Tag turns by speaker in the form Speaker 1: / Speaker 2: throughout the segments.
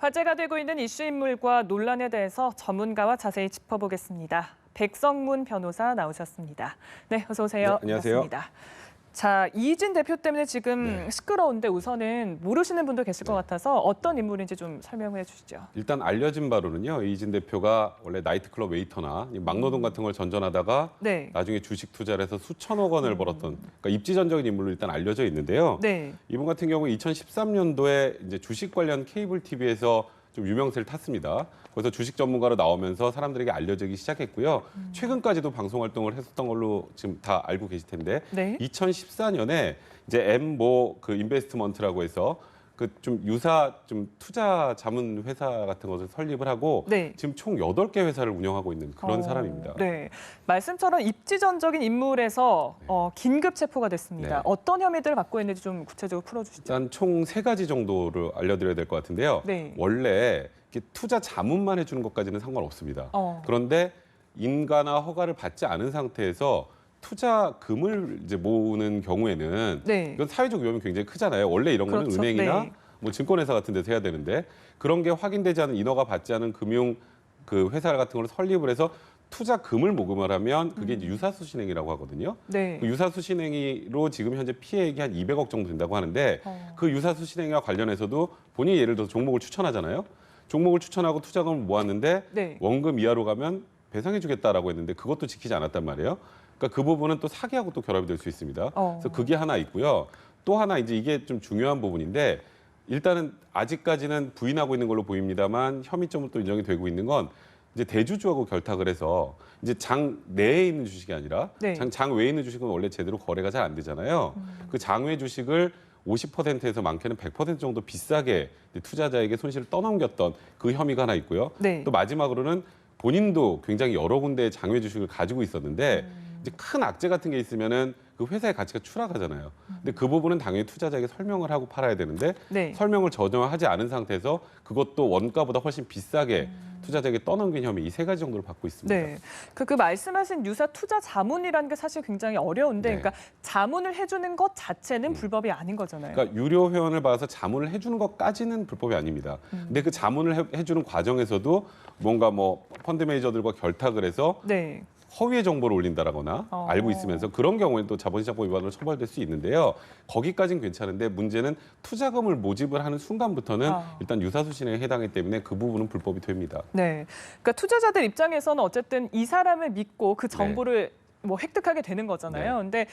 Speaker 1: 화제가 되고 있는 이슈 인물과 논란에 대해서 전문가와 자세히 짚어보겠습니다. 백성문 변호사 나오셨습니다. 네, 어서 오세요.
Speaker 2: 네, 안녕하세요.
Speaker 1: 반갑습니다. 자, 이희진 대표 때문에 지금 시끄러운데 우선은 모르시는 분도 계실 것 같아서 어떤 인물인지 좀 설명해 주시죠.
Speaker 2: 일단 알려진 바로는요. 이희진 대표가 원래 나이트클럽 웨이터나 막노동 같은 걸 전전하다가 나중에 주식 투자를 해서 수천억 원을 벌었던 그러니까 입지전적인 인물로 일단 알려져 있는데요. 이분 같은 경우 2013년도에 이제 주식 관련 케이블 TV에서 좀 유명세를 탔습니다. 그래서 주식 전문가로 나오면서 사람들에게 알려지기 시작했고요. 최근까지도 방송 활동을 했었던 걸로 지금 다 알고 계실 텐데 2014년에 이제 그 인베스트먼트라고 해서 그 좀 유사 좀 투자 자문 회사 같은 것을 설립을 하고 지금 총 8개 회사를 운영하고 있는 그런 사람입니다.
Speaker 1: 네. 말씀처럼 입지전적인 인물에서 긴급 체포가 됐습니다. 어떤 혐의들을 받고 있는지 좀 구체적으로 풀어주시죠.
Speaker 2: 일단 총 3가지 정도를 알려드려야 될 것 같은데요. 원래 이렇게 투자 자문만 해주는 것까지는 상관없습니다. 그런데 인가나 허가를 받지 않은 상태에서 투자금을 이제 모으는 경우에는 이건 사회적 위험이 굉장히 크잖아요. 원래 이런 거는 은행이나 뭐 증권회사 같은 데서 해야 되는데 그런 게 확인되지 않은 인허가 받지 않은 금융 그 회사 같은 걸 설립을 해서 투자금을 모금을 하면 그게 이제 유사수신행위라고 하거든요. 그 유사수신행위로 지금 현재 피해액이 한 200억 정도 된다고 하는데 그 유사수신행위와 관련해서도 본인이 예를 들어서 종목을 추천하잖아요. 종목을 추천하고 투자금을 모았는데 원금 이하로 가면 배상해주겠다라고 했는데 그것도 지키지 않았단 말이에요. 그러니까 그 부분은 또 사기하고 또 결합이 될 수 있습니다. 그래서 그게 하나 있고요. 또 하나 이제 이게 좀 중요한 부분인데 일단은 아직까지는 부인하고 있는 걸로 보입니다만 혐의점은 또 인정이 되고 있는 건 이제 대주주하고 결탁을 해서 이제 장 내에 있는 주식이 아니라 장 외에 있는 주식은 원래 제대로 거래가 잘 안 되잖아요. 그 장외 주식을 50%에서 많게는 100% 정도 비싸게 투자자에게 손실을 떠넘겼던 그 혐의가 하나 있고요. 또 마지막으로는 본인도 굉장히 여러 군데의 장외 주식을 가지고 있었는데 이제 큰 악재 같은 게 있으면은 그 회사의 가치가 추락하잖아요. 근데 그 부분은 당연히 투자자에게 설명을 하고 팔아야 되는데 설명을 전혀 하지 않은 상태에서 그것도 원가보다 훨씬 비싸게 투자자에게 떠넘긴 혐의 이 3가지 정도를 받고 있습니다.
Speaker 1: 그 말씀하신 유사 투자 자문이라는 게 사실 굉장히 어려운데 그러니까 자문을 해주는 것 자체는 불법이 아닌 거잖아요.
Speaker 2: 그러니까 유료 회원을 받아서 자문을 해주는 것까지는 불법이 아닙니다. 근데 그 자문을 해주는 과정에서도 뭔가 뭐 펀드 매니저들과 결탁을 해서 허위의 정보를 올린다거나 알고 있으면서 그런 경우에는 또 자본시장법 위반으로 처벌될 수 있는데요. 거기까지는 괜찮은데 문제는 투자금을 모집을 하는 순간부터는 일단 유사수신행위에 해당하기 때문에 그 부분은 불법이 됩니다.
Speaker 1: 그러니까 투자자들 입장에서는 어쨌든 이 사람을 믿고 그 정보를 뭐 획득하게 되는 거잖아요. 근데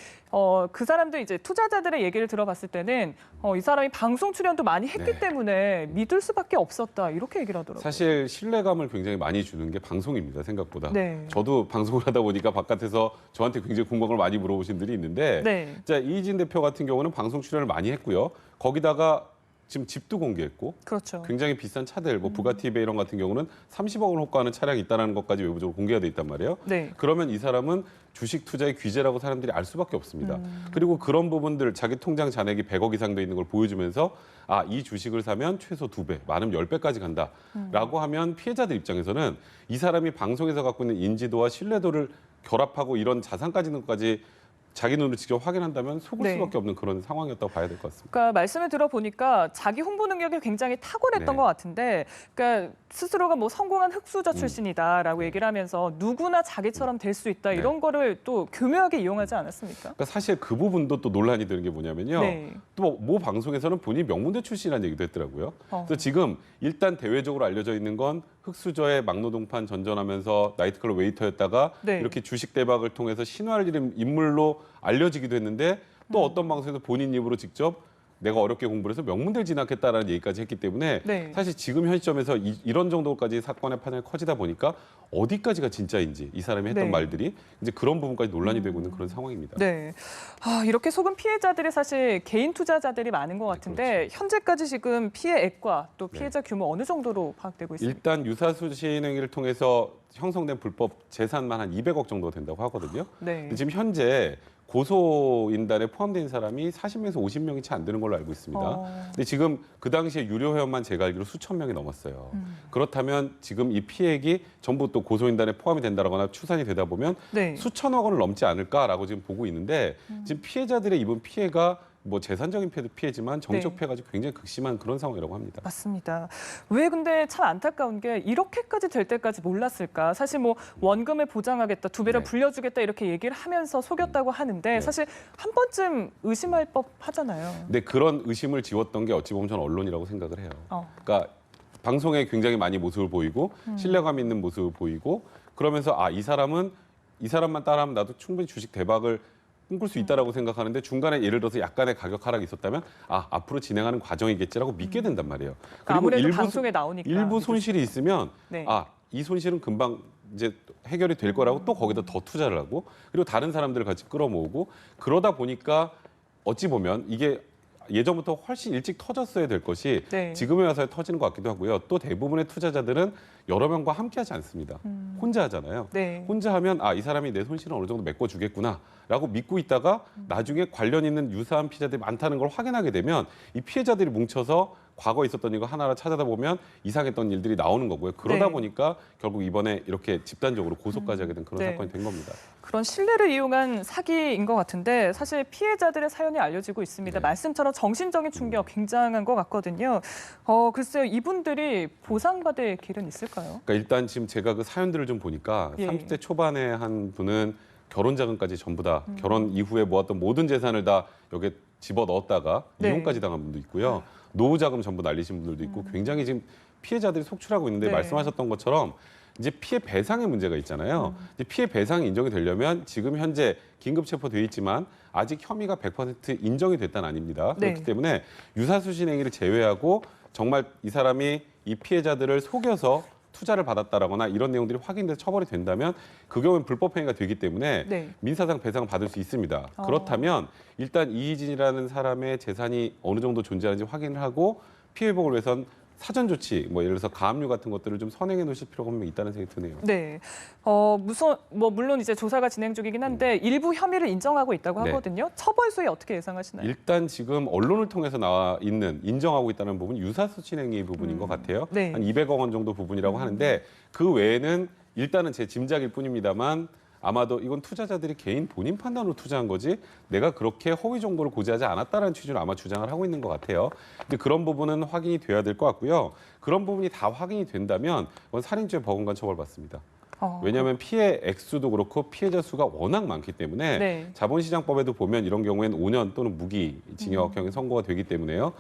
Speaker 1: 그 사람들 이제 투자자들의 얘기를 들어봤을 때는 이 사람이 방송 출연도 많이 했기 때문에 믿을 수밖에 없었다 이렇게 얘기를 하더라고요.
Speaker 2: 사실 신뢰감을 굉장히 많이 주는 게 방송입니다. 생각보다. 저도 방송을 하다 보니까 바깥에서 저한테 굉장히 궁금한 걸 많이 물어보신 분들이 있는데 자, 이희진 대표 같은 경우는 방송 출연을 많이 했고요. 거기다가 지금 집도 공개했고 굉장히 비싼 차들, 뭐 부가티 베이런 같은 경우는 30억 원을 호가하는 차량이 있다는 것까지 외부적으로 공개가 돼 있단 말이에요. 그러면 이 사람은 주식 투자의 귀재라고 사람들이 알 수밖에 없습니다. 그리고 그런 부분들 자기 통장 잔액이 100억 이상 돼 있는 걸 보여주면서 이 주식을 사면 최소 2배, 많으면 10배까지 간다라고 하면 피해자들 입장에서는 이 사람이 방송에서 갖고 있는 인지도와 신뢰도를 결합하고 이런 자산까지 자기 눈으로 직접 확인한다면 속을 수밖에 없는 그런 상황이었다고 봐야 될 것 같습니다.
Speaker 1: 그러니까 말씀을 들어보니까 자기 홍보 능력이 굉장히 탁월했던 것 같은데 그러니까 스스로가 뭐 성공한 흑수저 출신이다라고 얘기를 하면서 누구나 자기처럼 될 수 있다 이런 거를 또 교묘하게 이용하지 않았습니까?
Speaker 2: 그러니까 사실 그 부분도 또 논란이 되는 게 뭐냐면요. 또 모 방송에서는 본인이 명문대 출신이라는 얘기도 했더라고요. 그래서 지금 일단 대외적으로 알려져 있는 건 흑수저의 막노동판 전전하면서 나이트클럽 웨이터였다가 이렇게 주식 대박을 통해서 신화를 이룬 인물로 알려지기도 했는데 또 어떤 방송에서 본인 입으로 직접 내가 어렵게 공부를 해서 명문대를 진학했다라는 얘기까지 했기 때문에 사실 지금 현 시점에서 이런 정도까지 사건의 파장이 커지다 보니까 어디까지가 진짜인지 이 사람이 했던 말들이 이제 그런 부분까지 논란이 되고 있는 그런 상황입니다.
Speaker 1: 이렇게 속은 피해자들이 사실 개인 투자자들이 많은 것 같은데 현재까지 지금 피해액과 또 피해자 규모 어느 정도로 파악되고 있습니까?
Speaker 2: 일단 유사수신행위를 통해서 형성된 불법 재산만 한 200억 정도 된다고 하거든요. 근데 지금 현재 고소인단에 포함된 사람이 40명에서 50명이 채 안 되는 걸로 알고 있습니다. 근데 지금 그 당시에 유료 회원만 제가 알기로 수천 명이 넘었어요. 그렇다면 지금 이 피해액이 전부 또 고소인단에 포함이 된다거나 추산이 되다 보면 수천억 원을 넘지 않을까라고 지금 보고 있는데 지금 피해자들의 입은 피해가 뭐 재산적인 피해지만 정치적 피해가 굉장히 극심한 그런 상황이라고 합니다.
Speaker 1: 맞습니다. 왜 근데 참 안타까운 게 이렇게까지 될 때까지 몰랐을까? 사실 뭐 원금을 보장하겠다, 2배를 불려주겠다 이렇게 얘기를 하면서 속였다고 하는데 사실 한 번쯤 의심할 법하잖아요.
Speaker 2: 근데 그런 의심을 지웠던 게 어찌 보면 저는 언론이라고 생각을 해요. 그러니까 방송에 굉장히 많이 모습을 보이고 신뢰감 있는 모습을 보이고 그러면서 이 사람만 따라하면 나도 충분히 주식 대박을 꿈꿀 수 있다라고 생각하는데 중간에 예를 들어서 약간의 가격 하락이 있었다면 앞으로 진행하는 과정이겠지라고 믿게 된단 말이에요. 그리고
Speaker 1: 아무래도 방송에 나오니까
Speaker 2: 일부 손실이 있으면 이 손실은 금방 이제 해결이 될 거라고 또 거기다 더 투자를 하고 그리고 다른 사람들을 같이 끌어모으고 그러다 보니까 어찌 보면 이게 예전부터 훨씬 일찍 터졌어야 될 것이 지금에 와서 터지는 것 같기도 하고요. 또 대부분의 투자자들은 여러 명과 함께 하지 않습니다. 혼자 하잖아요. 혼자 하면 이 사람이 내 손실은 어느 정도 메꿔주겠구나라고 믿고 있다가 나중에 관련 있는 유사한 피해자들이 많다는 걸 확인하게 되면 이 피해자들이 뭉쳐서 과거에 있었던 이거 하나하나 찾아다 보면 이상했던 일들이 나오는 거고요. 그러다 보니까 결국 이번에 이렇게 집단적으로 고소까지 하게 된 그런 사건이 된 겁니다.
Speaker 1: 그런 신뢰를 이용한 사기인 것 같은데 사실 피해자들의 사연이 알려지고 있습니다. 말씀처럼 정신적인 충격 굉장한 것 같거든요. 글쎄요, 이분들이 보상받을 길은 있을까요?
Speaker 2: 그러니까 일단 지금 제가 그 사연들을 좀 보니까 30대 초반에 한 분은 결혼 자금까지 전부 다 결혼 이후에 모았던 모든 재산을 다 여기에 집어넣었다가 이혼까지 당한 분도 있고요. 노후 자금 전부 날리신 분들도 있고 굉장히 지금 피해자들이 속출하고 있는데 말씀하셨던 것처럼 이제 피해 배상의 문제가 있잖아요. 이제 피해 배상이 인정이 되려면 지금 현재 긴급 체포돼 있지만 아직 혐의가 100% 인정이 됐다는 아닙니다. 그렇기 때문에 유사수신 행위를 제외하고 정말 이 사람이 이 피해자들을 속여서 투자를 받았다라거나 이런 내용들이 확인돼서 처벌이 된다면 그 경우는 불법 행위가 되기 때문에 민사상 배상을 받을 수 있습니다. 그렇다면 일단 이희진이라는 사람의 재산이 어느 정도 존재하는지 확인을 하고 피해 회복을 위해선 사전 조치, 뭐 예를 들어서 가압류 같은 것들을 좀 선행해 놓으실 필요가 분명히 있다는 생각이 드네요.
Speaker 1: 물론 이제 조사가 진행 중이긴 한데 일부 혐의를 인정하고 있다고 하거든요. 처벌 수위 어떻게 예상하시나요?
Speaker 2: 일단 지금 언론을 통해서 나와 있는 인정하고 있다는 부분이 유사수신 행위 부분인 것 같아요. 한 200억 원 정도 부분이라고 하는데 그 외에는 일단은 제 짐작일 뿐입니다만 아마도 이건 투자자들이 개인 본인 판단으로 투자한 거지 내가 그렇게 허위 정보를 고지하지 않았다는 취지로 아마 주장을 하고 있는 것 같아요. 근데 그런 부분은 확인이 돼야 될 것 같고요. 그런 부분이 다 확인이 된다면 그건 살인죄 버금간 처벌받습니다. 왜냐하면 피해 액수도 그렇고 피해자 수가 워낙 많기 때문에 자본시장법에도 보면 이런 경우에는 5년 또는 무기징역형이 선고가 되기 때문에요.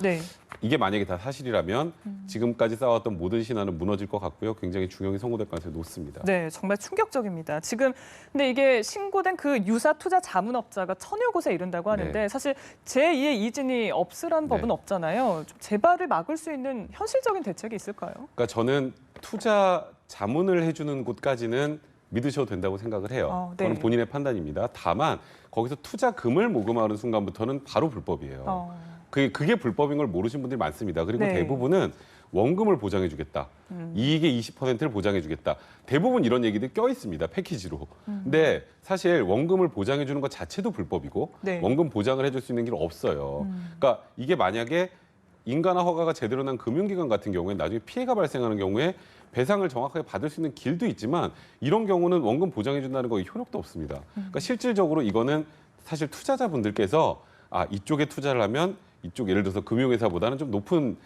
Speaker 2: 이게 만약에 다 사실이라면 지금까지 쌓아왔던 모든 신화는 무너질 것 같고요. 굉장히 중형이 선고될 가능성이 높습니다.
Speaker 1: 네, 정말 충격적입니다. 지금 근데 이게 신고된 그 유사 투자 자문업자가 1000여 곳에 이른다고 하는데 사실 제2의 이진이 없으란 법은 없잖아요. 좀 재발을 막을 수 있는 현실적인 대책이 있을까요?
Speaker 2: 그러니까 저는 투자 자문을 해주는 곳까지는 믿으셔도 된다고 생각을 해요. 그건 본인의 판단입니다. 다만 거기서 투자금을 모금하는 순간부터는 바로 불법이에요. 그게 불법인 걸 모르신 분들이 많습니다. 그리고 대부분은 원금을 보장해주겠다. 이익의 20%를 보장해주겠다. 대부분 이런 얘기들이 껴있습니다. 패키지로. 근데 사실 원금을 보장해주는 것 자체도 불법이고 원금 보장을 해줄 수 있는 게 없어요. 그러니까 이게 만약에 인가나 허가가 제대로 난 금융기관 같은 경우에 나중에 피해가 발생하는 경우에 배상을 정확하게 받을 수 있는 길도 있지만 이런 경우는 원금 보장해준다는 거 효력도 없습니다. 그러니까 실질적으로 이거는 사실 투자자분들께서 이쪽에 투자를 하면 이쪽 예를 들어서 금융회사보다는 좀 높은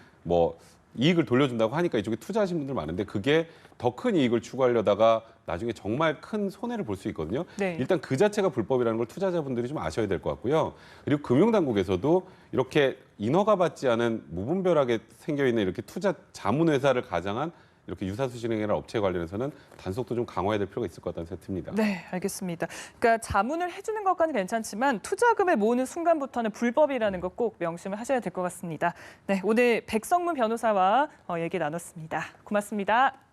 Speaker 2: 이익을 돌려준다고 하니까 이쪽에 투자하신 분들 많은데 그게 더 큰 이익을 추구하려다가 나중에 정말 큰 손해를 볼 수 있거든요. 일단 그 자체가 불법이라는 걸 투자자분들이 좀 아셔야 될 것 같고요. 그리고 금융당국에서도 이렇게 인허가 받지 않은 무분별하게 생겨있는 이렇게 투자 자문회사를 가장한 이렇게 유사수신행위나 업체 관련해서는 단속도 좀 강화해야 될 필요가 있을 것 같다는 생각이 듭니다.
Speaker 1: 네, 알겠습니다. 그러니까 자문을 해주는 것까지는 괜찮지만 투자금을 모으는 순간부터는 불법이라는 거 꼭 명심을 하셔야 될 것 같습니다. 네, 오늘 백성문 변호사와 얘기 나눴습니다. 고맙습니다.